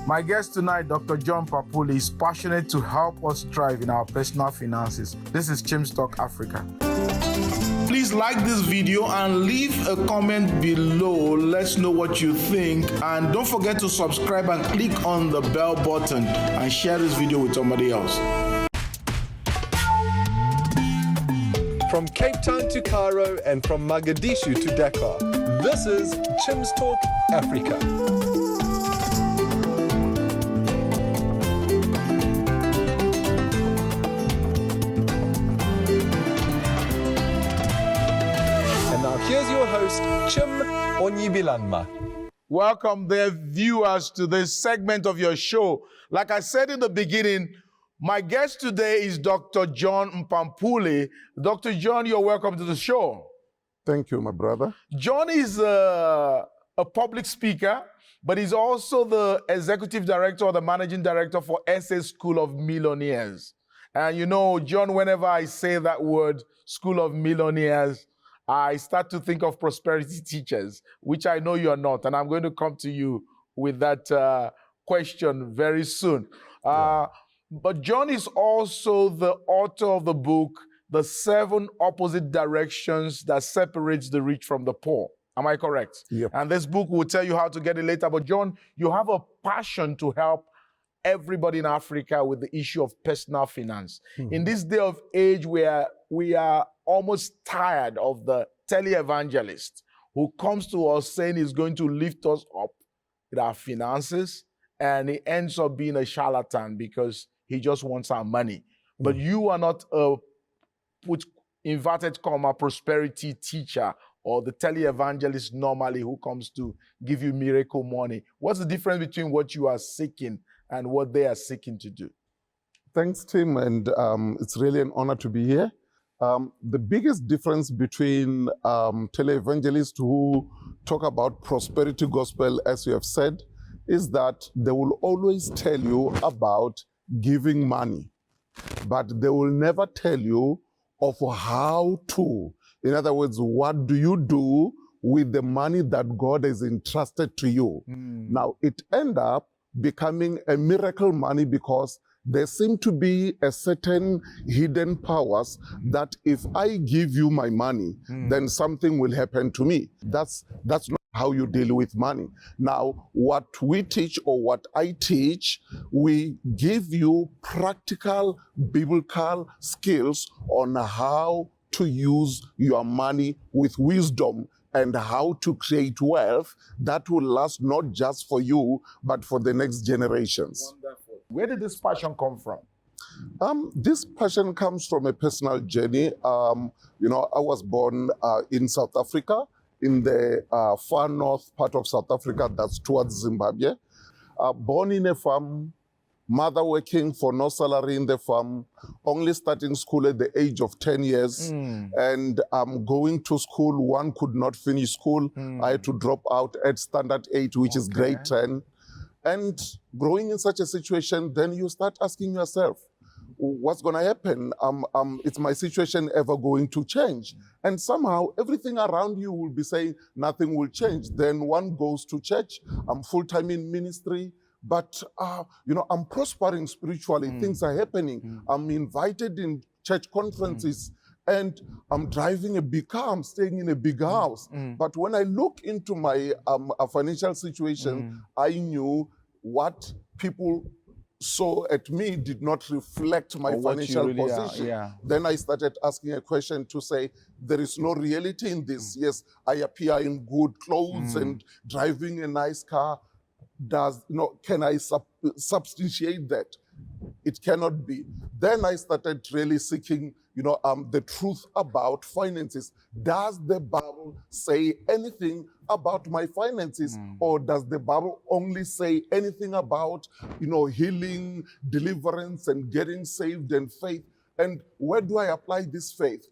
My guest tonight, Dr. John Mphapuli, is passionate to help us thrive in our personal finances. This is Chim's Talk Africa. Please like this video and leave a comment below. Let's know what you think. And don't forget to subscribe and click on the bell button and share this video with somebody else. From Cape Town to Cairo and from Mogadishu to Dakar, this is Chim's Talk Africa. And now here's your host, Chim Onyibilanma. Welcome, dear viewers, to this segment of your show. Like I said in the beginning, my guest today is Dr. John Mphapuli. Dr. John, you're welcome to the show. Thank you, my brother. John is a public speaker, but he's also the executive director or the managing director for SA School of Millionaires. And you know, John, whenever I say that word, School of Millionaires, I start to think of prosperity teachers, which I know you're not. And I'm going to come to you with that question very soon. But John is also the author of the book, The 7 Opposite Directions That Separates the Rich from the Poor. Am I correct? Yep. And this book will tell you how to get it later. But John, you have a passion to help everybody in Africa with the issue of personal finance. Mm-hmm. In this day of age where we are almost tired of the televangelist who comes to us saying he's going to lift us up with our finances, and he ends up being a charlatan because he just wants our money. But you are not a, put inverted comma, prosperity teacher or the televangelist normally who comes to give you miracle money. What's the difference between what you are seeking and what they are seeking to do? Thanks, Tim, and it's really an honor to be here. The biggest difference between televangelists who talk about prosperity gospel, as you have said, is that they will always tell you about giving money, but they will never tell you of how to. In other words, what do you do with the money that God has entrusted to you? Now, it ends up becoming a miracle money because there seem to be a certain hidden powers that if I give you my money, then something will happen to me. That's not how you deal with money. Now, what we teach or what I teach, we give you practical biblical skills on how to use your money with wisdom and how to create wealth that will last not just for you, but for the next generations. Wonderful. Where did this passion come from? This passion comes from a personal journey. You know, I was born in South Africa, in the far north part of South Africa, that's towards Zimbabwe. Born in a farm, mother working for no salary in the farm, only starting school at the age of 10 years, and going to school, one could not finish school. I had to drop out at standard 8, which is grade 10. And growing in such a situation, then you start asking yourself, what's going to happen? Is my situation ever going to change? And somehow everything around you will be saying nothing will change. Then one goes to church. I'm full-time in ministry, but you know, I'm prospering spiritually. Things are happening. I'm invited in church conferences. And I'm driving a big car, I'm staying in a big house. But when I look into my financial situation, I knew what people saw at me did not reflect my financial position. Then I started asking a question to say, there is no reality in this. Yes, I appear in good clothes and driving a nice car. Can I substantiate that? It cannot be. Then I started really seeking, the truth about finances. Does the Bible say anything about my finances, or does the Bible only say anything about, healing, deliverance, and getting saved and faith? And where do I apply this faith?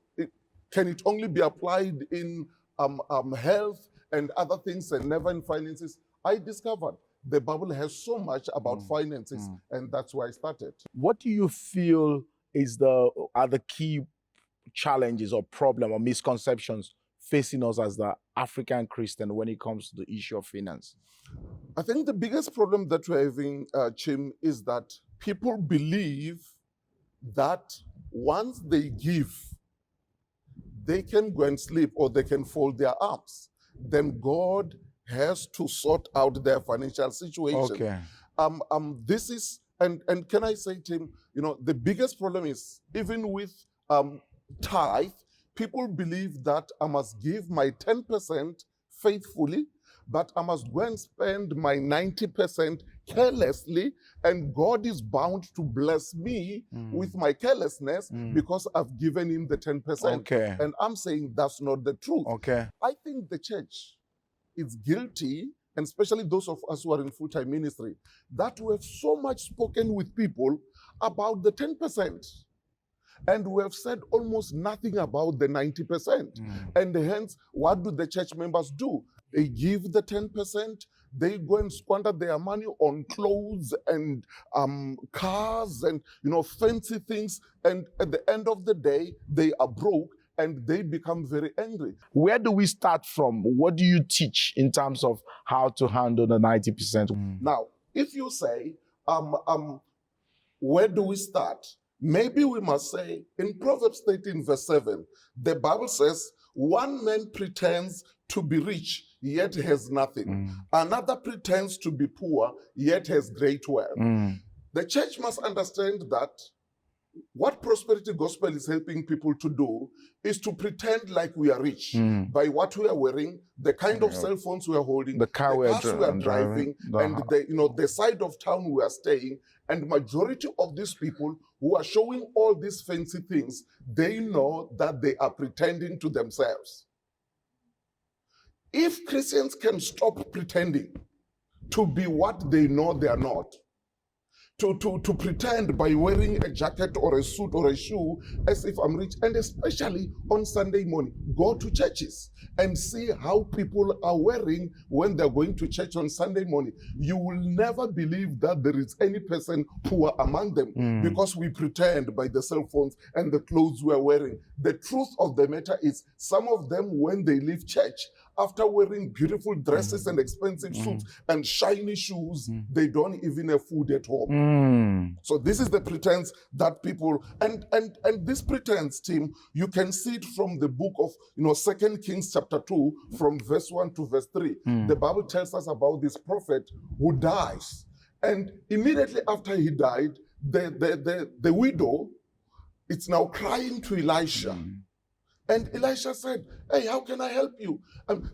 Can it only be applied in health and other things and never in finances? I discovered the Bible has so much about finances, and that's where I started. What do you feel are the key challenges or problem or misconceptions facing us as the African Christian when it comes to the issue of finance? I think the biggest problem that we're having, Chim, is that people believe that once they give, they can go and sleep or they can fold their arms. Then God has to sort out their financial situation. Okay. This is, and can I say, Tim, the biggest problem is even with tithe, people believe that I must give my 10% faithfully, but I must go and spend my 90% carelessly, and God is bound to bless me with my carelessness because I've given him the 10%. Okay. And I'm saying that's not the truth. Okay. I think the church is guilty, and especially those of us who are in full-time ministry, that we have so much spoken with people about the 10%. And we have said almost nothing about the 90%. And hence, what do the church members do? They give the 10%, they go and squander their money on clothes and cars and fancy things. And at the end of the day, they are broke and they become very angry. Where do we start from? What do you teach in terms of how to handle the 90%? Now, if you say, where do we start? Maybe we must say, in Proverbs 13, verse 7, the Bible says, one man pretends to be rich, yet has nothing. Another pretends to be poor, yet has great wealth. The church must understand that what prosperity gospel is helping people to do is to pretend like we are rich by what we are wearing, the kind of cell phones we are holding, the car we are driving, and the side of town we are staying. And majority of these people who are showing all these fancy things, they know that they are pretending to themselves. If Christians can stop pretending to be what they know they are not, to pretend by wearing a jacket or a suit or a shoe as if I'm rich, and especially on Sunday morning, go to churches and see how people are wearing when they're going to church on Sunday morning. You will never believe that there is any person poor among them because we pretend by the cell phones and the clothes we're wearing. The truth of the matter is some of them, when they leave church, after wearing beautiful dresses and expensive suits and shiny shoes, they don't even have food at home. So this is the pretense that people, and this pretense, Tim, you can see it from the book of 2 Kings chapter 2, from verse 1 to verse 3. The Bible tells us about this prophet who dies. And immediately after he died, the widow is now crying to Elisha. And Elisha said, hey, how can I help you?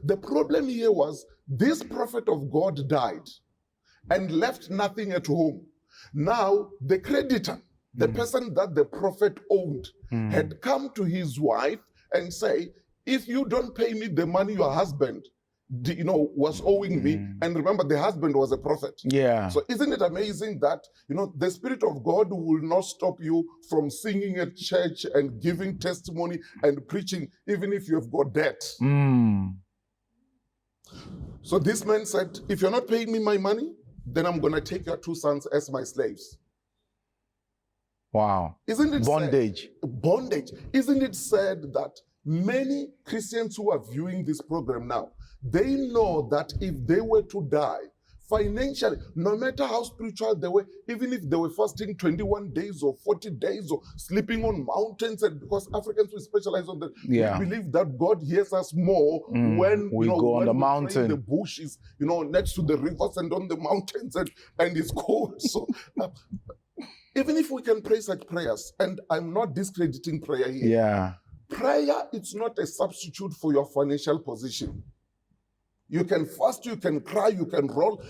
The problem here was this prophet of God died and left nothing at home. Now, the creditor, the person that the prophet owned, had come to his wife and say, if you don't pay me the money your husband was owing me, and remember, the husband was a prophet. Yeah. So isn't it amazing that, the Spirit of God will not stop you from singing at church and giving testimony and preaching, even if you have got debt. So this man said, if you're not paying me my money, then I'm going to take your 2 sons as my slaves. Wow. Isn't it bondage? Bondage. Isn't it said that many Christians who are viewing this program now, they know that if they were to die financially, no matter how spiritual they were, even if they were fasting 21 days or 40 days or sleeping on mountains, and because Africans, we specialize on that, we believe that God hears us more when we go on the mountain. The bushes, next to the rivers and on the mountains, and it's cold. So even if we can pray such prayers, and I'm not discrediting prayer here. Yeah. Prayer, it's not a substitute for your financial position. You can fast, you can cry, you can roll,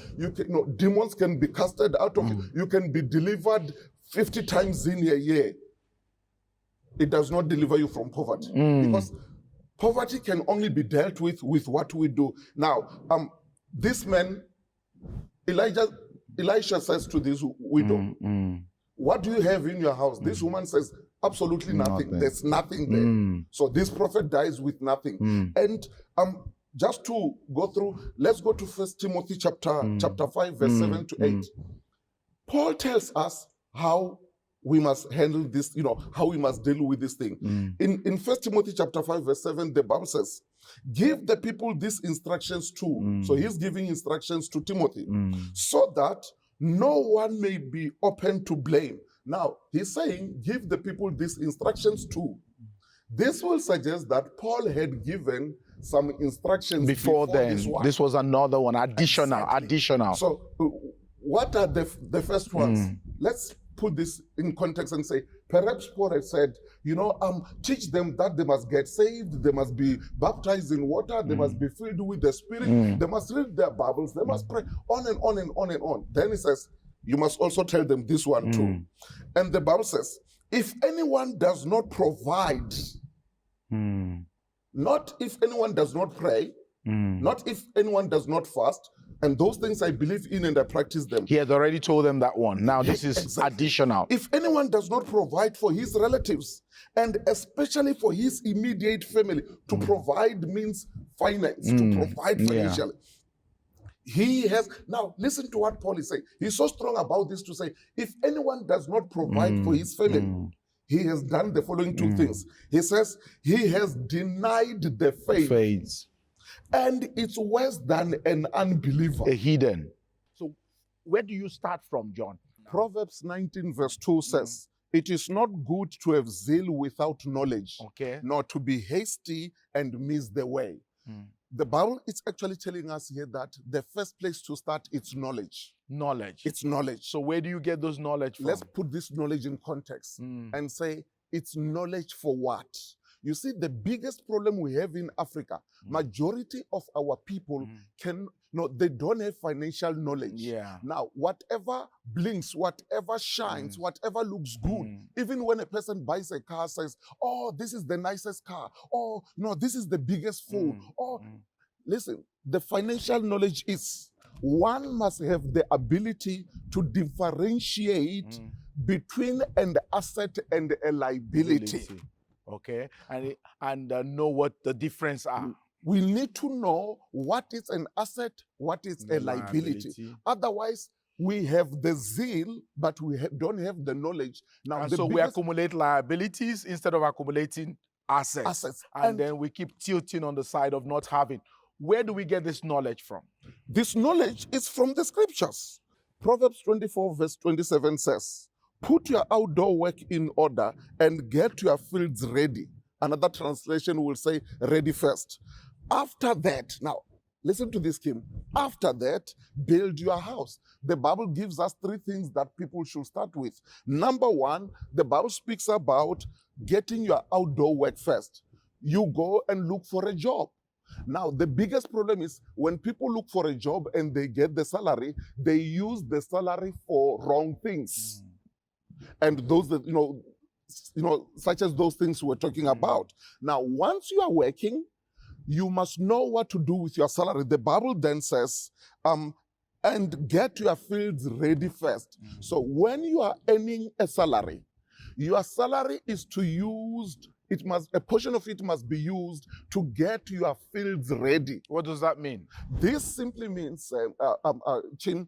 demons can be casted out of you. You can be delivered 50 times in a year. It does not deliver you from poverty. Because poverty can only be dealt with what we do. Now, this man, Elisha says to this widow, what do you have in your house? This woman says, absolutely nothing. There's nothing there. So this prophet dies with nothing. And just to go through, let's go to 1 Timothy chapter 5, verse 7 to 8. Paul tells us how we must handle this, how we must deal with this thing. In 1 Timothy chapter 5, verse 7, the Bible says, Give the people these instructions too. So he's giving instructions to Timothy so that no one may be open to blame. Now, he's saying, give the people these instructions too. This will suggest that Paul had given some instructions Before then, this one. this was another one, additional. So, what are the first ones? Let's put this in context and say, perhaps Paul had said, teach them that they must get saved, they must be baptized in water, they must be filled with the Spirit, they must read their Bibles, they must pray, on and on and on and on. Then he says, you must also tell them this one too. And the Bible says, if anyone does not provide, not if anyone does not pray, not if anyone does not fast, and those things I believe in and I practice them. He had already told them that one. Now this is additional. If anyone does not provide for his relatives, and especially for his immediate family, to provide means finance, to provide financially. He has, now listen to what Paul is saying. He's so strong about this to say, if anyone does not provide for his family, he has done the following two things. He says, he has denied the faith. And it's worse than an unbeliever. A heathen. So where do you start from, John? Proverbs 19 verse 2 says, it is not good to have zeal without knowledge, nor to be hasty and miss the way. The Bible is actually telling us here that the first place to start is knowledge. Knowledge. It's knowledge. So where do you get those knowledge from? Let's put this knowledge in context and say, it's knowledge for what? You see, the biggest problem we have in Africa, majority of our people they don't have financial knowledge. Now, whatever blinks, whatever shines, whatever looks good, even when a person buys a car, says, oh, this is the nicest car. Oh, no, this is the biggest phone. Listen, the financial knowledge is one must have the ability to differentiate between an asset and a liability. Okay, and know what the difference are. We need to know what is an asset, what is a liability. Otherwise, we have the zeal, but we don't have the knowledge. Now, and so we accumulate liabilities instead of accumulating assets. And then we keep tilting on the side of not having. Where do we get this knowledge from? This knowledge is from the scriptures. Proverbs 24 verse 27 says, put your outdoor work in order and get your fields ready. Another translation will say, ready first. After that, now, listen to this, Kim. After that, build your house. The Bible gives us three things that people should start with. Number one, the Bible speaks about getting your outdoor work first. You go and look for a job. Now, the biggest problem is when people look for a job and they get the salary, they use the salary for wrong things. And those that, such as those things we're talking about. Now, once you are working, you must know what to do with your salary. The Bible then says, and get your fields ready first. So when you are earning a salary, your salary is to use, a portion of it must be used to get your fields ready. What does that mean? This simply means, Chin,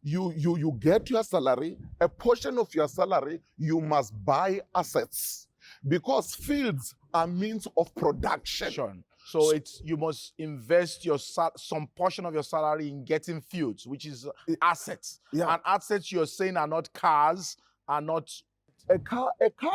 you get your salary, a portion of your salary, you must buy assets because fields are means of production. So you must invest some portion of your salary in getting fields, which is assets. And assets you're saying are not cars, are not... A car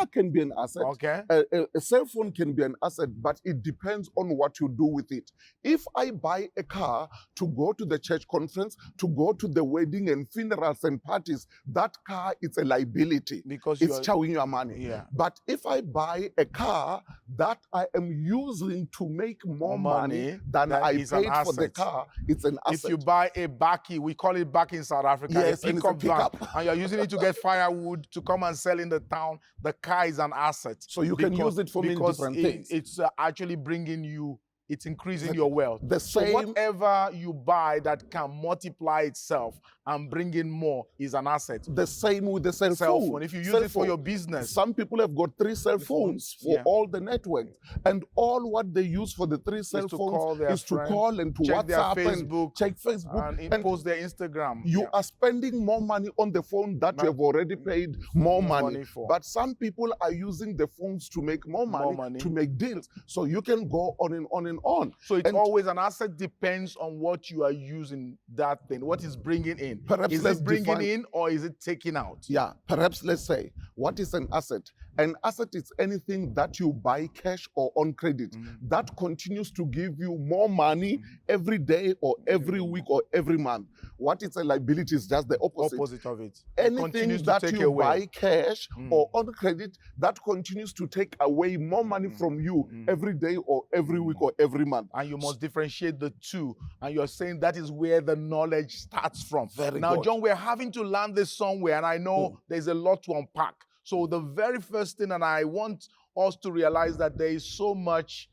can be an asset. Okay. A cell phone can be an asset, but it depends on what you do with it. If I buy a car to go to the church conference, to go to the wedding and funerals and parties, that car is a liability because it's chowing your money. But if I buy a car that I am using to make more money than I paid for the car, it's an asset. If you buy a bakkie, we call it bakkie in South Africa, yes, a pickup van, and you're using it to get firewood to come and sell in the town, the car is an asset. So you can use it for many different things. It's actually bringing you, it's increasing your wealth. The same, so whatever you buy that can multiply itself and bring in more is an asset. The same with the cell Cell phone. phone. If you use Cell it for your phone. business. Some people have got 3 cell phones for yeah. all the networks. And all what they use for the 3 cell phones is to call and to check WhatsApp their Facebook, and check Facebook. And post their Instagram. You are spending more money on the phone that you have already paid more money for. But some people are using the phones to make more money, to make deals. So you can go on and on and on. So it's always an asset depends on what you are using that thing, what is bringing in. Perhaps is it bringing in or is it taking out? Yeah, perhaps let's say, what is an asset? An asset is anything that you buy cash or on credit that continues to give you more money every day or every week or every month. What is a liability is just the opposite of it. Anything that you buy cash or on credit that continues to take away more money from you every day or every week or every month. And you must differentiate the two. And you're saying that is where the knowledge starts from. Now, John, we're having to land this somewhere, and I know there's a lot to unpack. So the very first thing, and I want us to realize that there is so much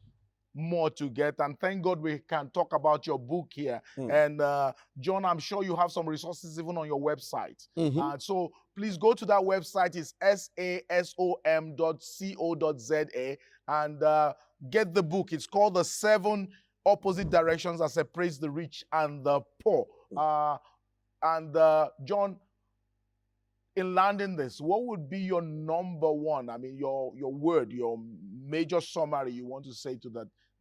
more to get, and thank God we can talk about your book here. And John, I'm sure you have some resources even on your website. So please go to that website. It's sasom.co.za and get the book. It's called The 7 Opposite Directions That Separates the Rich and the Poor. John, in landing this, what would be your number one, I mean, your word, your major summary you want to say to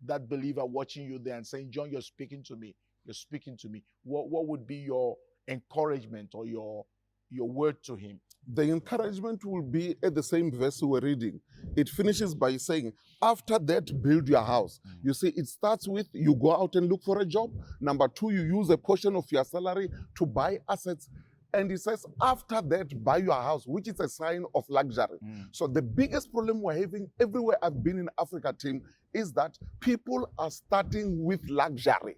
that believer watching you there and saying, John, you're speaking to me. You're speaking to me. What would be your encouragement or your word to him? The encouragement will be at the same verse we were reading. It finishes by saying, after that, build your house. You see, it starts with you go out and look for a job. Number 2, you use a portion of your salary to buy assets. And it says, after that, buy your house, which is a sign of luxury. So the biggest problem we're having everywhere I've been in Africa, Tim, is that people are starting with luxury.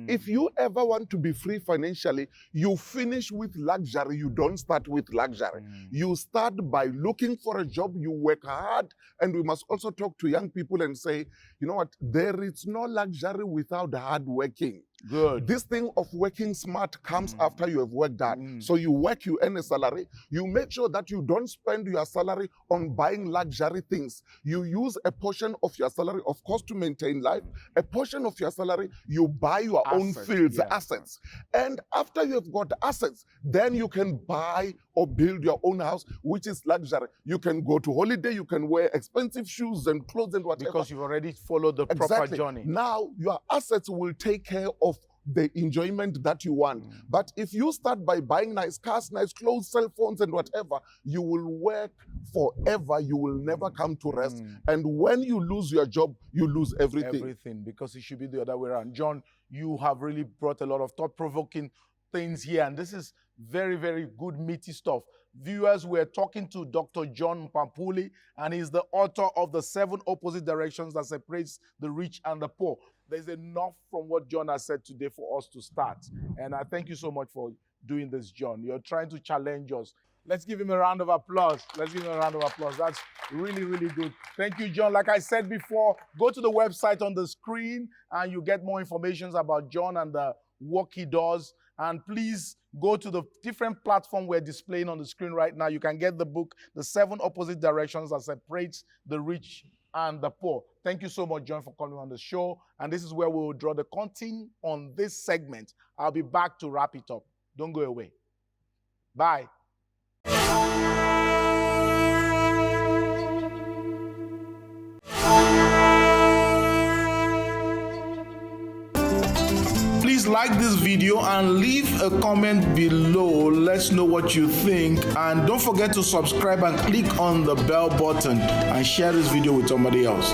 If you ever want to be free financially, you finish with luxury. You don't start with luxury. You start by looking for a job. You work hard. And we must also talk to young people and say, you know what? There is no luxury without hard working. Good. This thing of working smart comes after you have worked hard. So you work, you earn a salary. You make sure that you don't spend your salary on buying luxury things. You use a portion of your salary, of course, to maintain life. A portion of your salary, you buy your own fields, assets. And after you have got assets, then you can buy or build your own house, which is luxury. You can go to holiday, you can wear expensive shoes and clothes and whatever. Because you've already followed the proper journey. Now, your assets will take care of the enjoyment that you want. But if you start by buying nice cars, nice clothes, cell phones and whatever, you will work forever. You will never come to rest. And when you lose your job, you lose everything. Everything, because it should be the other way around. John, you have really brought a lot of thought-provoking things here, and this is very, very good, meaty stuff. Viewers, we're talking to Dr. John Mphapuli, and he's the author of The 7 Opposite Directions That Separates the Rich and the Poor. There's enough from what John has said today for us to start. And I thank you so much for doing this, John. You're trying to challenge us. Let's give him a round of applause. Let's give him a round of applause. That's really, really good. Thank you, John. Like I said before, go to the website on the screen and you get more information about John and the work he does. And please go to the different platform we're displaying on the screen right now. You can get the book, The 7 Opposite Directions That Separates the Rich and the Poor. Thank you so much, John, for coming on the show. And this is where we will draw the curtain on this segment. I'll be back to wrap it up. Don't go away. Bye. Please like this video and leave a comment below. Let's know what you think. And don't forget to subscribe and click on the bell button and share this video with somebody else.